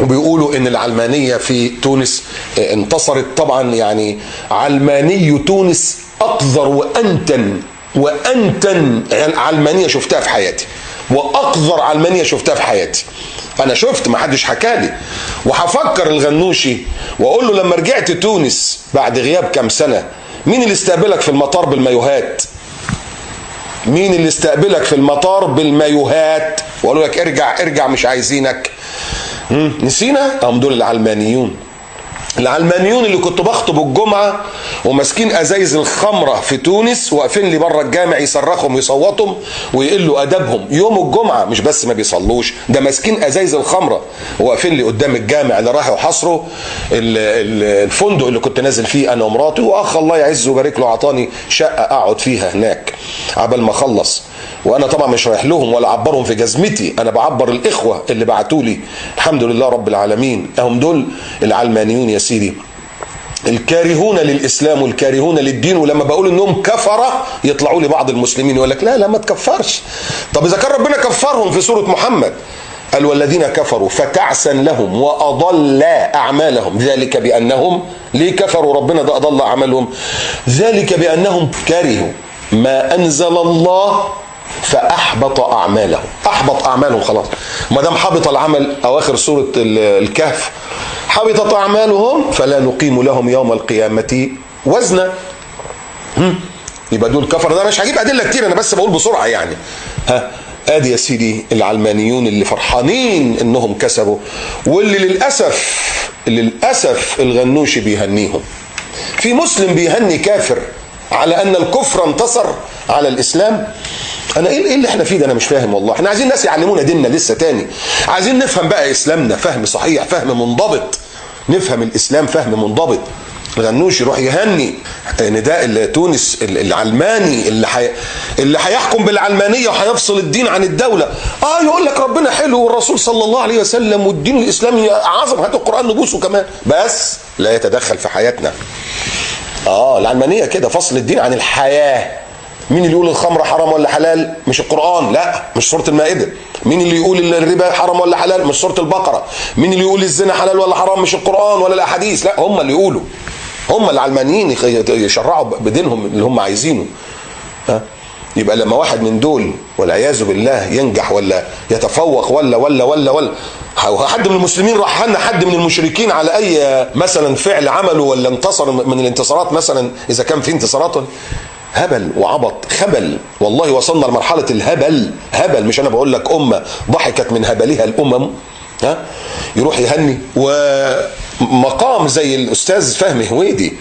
وبيقولوا ان العلمانية في تونس انتصرت. طبعا يعني علماني تونس اقذر وانتن علمانية شفتها في حياتي، واقذر علمانية شفتها في حياتي. انا شفت، ما حدش حكالي. وهفكر الغنوشي واقول له لما رجعت تونس بعد غياب كام سنة، مين اللي استقبلك في المطار بالمايوهات؟ مين اللي استقبلك في المطار بالمايوهات وقالوا لك ارجع مش عايزينك؟ نسينا؟ هم دول العلمانيون. العلمانيون اللي كنت بخطب الجمعة وماسكين ازايز الخمرة في تونس، واقفين لي بره الجامع يصرخهم ويصوتهم ويقلوا ادبهم يوم الجمعة. مش بس ما بيصلوش، ده ماسكين ازايز الخمرة واقفين لي قدام الجامع اللي راحوا حصروا الفندق اللي كنت نازل فيه انا ومراتي، واخ الله يعزه ويبارك له عطاني شقة اقعد فيها هناك عبال ما اخلص. وانا طبعا مش رايح لهم ولا اعبرهم في جزمتي، انا بعبر الاخوة اللي بعتوا لي، الحمد لله رب العالمين. هم دول العلمانيون يا سيدي، الكارهون للاسلام والكارهون للدين. ولما بقول انهم كفره يطلعوا لي بعض المسلمين يقول لك لا ما تكفرش. طب اذا كان ربنا كفرهم في سوره محمد، قال والذين كفروا فتعسا لهم واضل اعمالهم ذلك بانهم، ليه كفروا ربنا ده اضل اعمالهم؟ ذلك بانهم كرهوا ما انزل الله فاحبط اعمالهم. احبط اعمالهم خلاص، ما دام حبط العمل، اواخر سوره الكهف، حبطت اعمالهم فلا نقيم لهم يوم القيامه وزنا. يبقى دول كفر. ده مش هجيب ادله كتير، انا بس بقول بسرعه يعني. ادي يا سيدي العلمانيون اللي فرحانين انهم كسبوا، واللي للاسف الغنوشي بيهنيهم. في مسلم بيهني كافر على ان الكفر انتصر على الاسلام. انا ايه اللي احنا فيه ده؟ انا مش فاهم والله. احنا عايزين ناس يعلمونا ديننا لسه تاني، عايزين نفهم بقى اسلامنا فهم صحيح، فهم منضبط، نفهم الاسلام فهم منضبط. الغنوش يروح يهني نداء تونس العلماني اللي هيحكم بالعلمانيه وهيفصل الدين عن الدوله. يقول لك ربنا حلو والرسول صلى الله عليه وسلم والدين الاسلامي اعظم، هات القران نبوسه كمان، بس لا يتدخل في حياتنا. العلمانيه كده فصل الدين عن الحياه. مين اللي يقول الخمر حرام ولا حلال؟ مش القرآن، لا مش سورة المائدة. مين اللي يقول الربا حرام ولا حلال؟ مش سورة البقرة. مين اللي يقول الزنا حلال ولا حرام؟ مش القرآن ولا الأحاديث، لا هم اللي يقولوا. هم العلمانيين يشرعوا بدينهم اللي هم عايزينه. يبقى لما واحد من دول والعياذ بالله ينجح ولا يتفوق ولا حد من المسلمين راح هن حد من المشركين على اي مثلا فعل عمله ولا انتصر من الانتصارات، مثلا اذا كان في انتصارات، هبل وعبط خبل. والله وصلنا لمرحلة الهبل. هبل، مش انا بقول لك امة ضحكت من هبلها الامم. يروح يهني، ومقام زي الاستاذ فهمي هويدي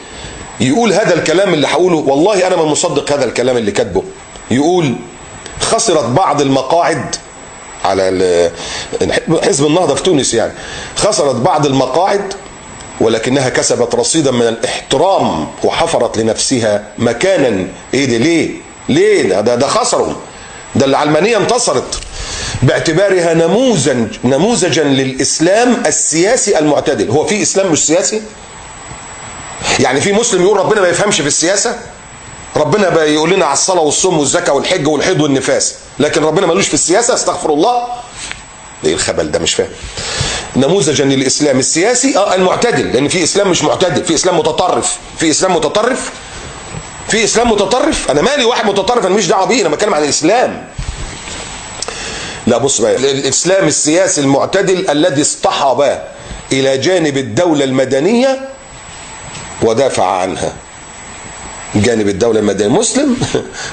يقول هذا الكلام اللي هقوله. والله انا من مصدق هذا الكلام اللي كاتبه. يقول خسرت بعض المقاعد على حزب النهضة في تونس، يعني خسرت بعض المقاعد ولكنها كسبت رصيدا من الاحترام وحفرت لنفسها مكانا. ايه ده؟ ليه ده خسروا. ده العلمانية انتصرت باعتبارها نموذجا للاسلام السياسي المعتدل. هو في اسلام مش سياسي؟ يعني في مسلم يقول ربنا ما يفهمش في السياسة؟ ربنا بيقول لنا على الصلاة والصوم والزكاة والحج والحيض والنفاس، لكن ربنا ملوش في السياسة؟ استغفر الله. ايه الخبل ده؟ مش فاهم. نموذجا للاسلام السياسي المعتدل، لان في اسلام مش معتدل، في اسلام متطرف. في اسلام متطرف. انا مالي واحد متطرف، انا مش دعوه بيه، انا بتكلم عن الاسلام. لا بص بقى، الاسلام السياسي المعتدل الذي اصطحب الى جانب الدوله المدنيه ودافع عنها. جانب الدولة المدنية مسلم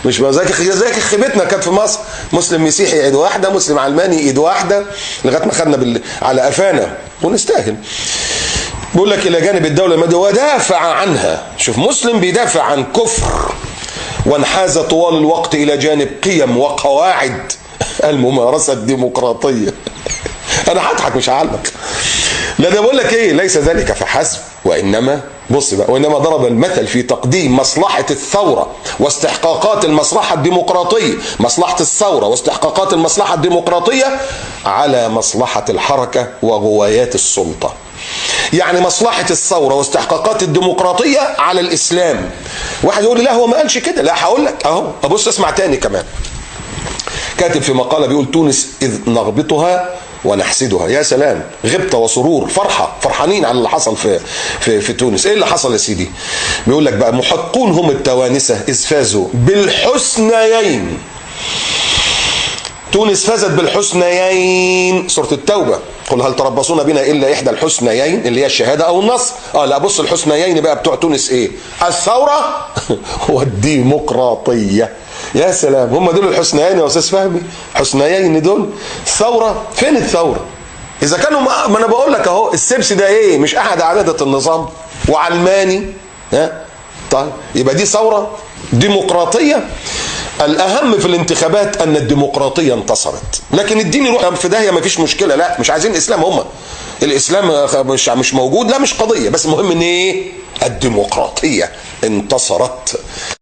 مش زي خيبتنا كانت في مصر، مسلم مسيحي ايد واحدة، مسلم علماني ايد واحدة، لغاية ما خدنا على قفانا ونستاهل. بقول لك الى جانب الدولة المدنية ودافع عنها. شوف، مسلم بيدافع عن كفر وانحاز طوال الوقت الى جانب قيم وقواعد الممارسة الديمقراطية. انا هضحك مش هعلق. لا ده بقول لك ايه، ليس ذلك فحسب، وانما بص بقى، وانما ضرب المثل في تقديم مصلحة الثورة واستحقاقات المصلحة الديمقراطية، مصلحة الثورة واستحقاقات المصلحة الديمقراطية على مصلحة الحركة وغوايات السلطة. يعني مصلحة الثورة واستحقاقات الديمقراطية على الاسلام. واحد يقول لي لا هو ما قالش كده، لا هقول لك اهو، ابص اسمع تاني كمان. كاتب في مقالة بيقول تونس إذ نغبطها ونحسدها. يا سلام، غبطة وسرور، فرحانين على اللي حصل في تونس. ايه اللي حصل يا سيدي؟ بيقول لك بقى: محقون هم التوانسة إذ فازوا بالحسنيين. تونس فازت بالحسنيين، سورة التوبة: قل هل تربصون بنا إلا إحدى الحسنيين، اللي هي الشهادة أو النصر. لا بص، الحسنيين بقى بتوع تونس إيه؟ الثورة والديمقراطية. يا سلام، هم دول الحسنيين يا أستاذ فهمي؟ حسنيين دول. ثورة؟ فين الثورة؟ إذا كانوا ما أنا بقول لك أهو، السبسي ده إيه؟ مش أحد أعمدة النظام وعلماني؟ ها؟ طيب يبقى دي ثورة؟ ديمقراطية؟ الأهم في الانتخابات أن الديمقراطية انتصرت، لكن الدين يروح في داهية ما فيش مشكلة. لا، مش عايزين إسلام، هم الإسلام مش موجود، لا مش قضية، بس المهم إن إيه؟ الديمقراطية انتصرت.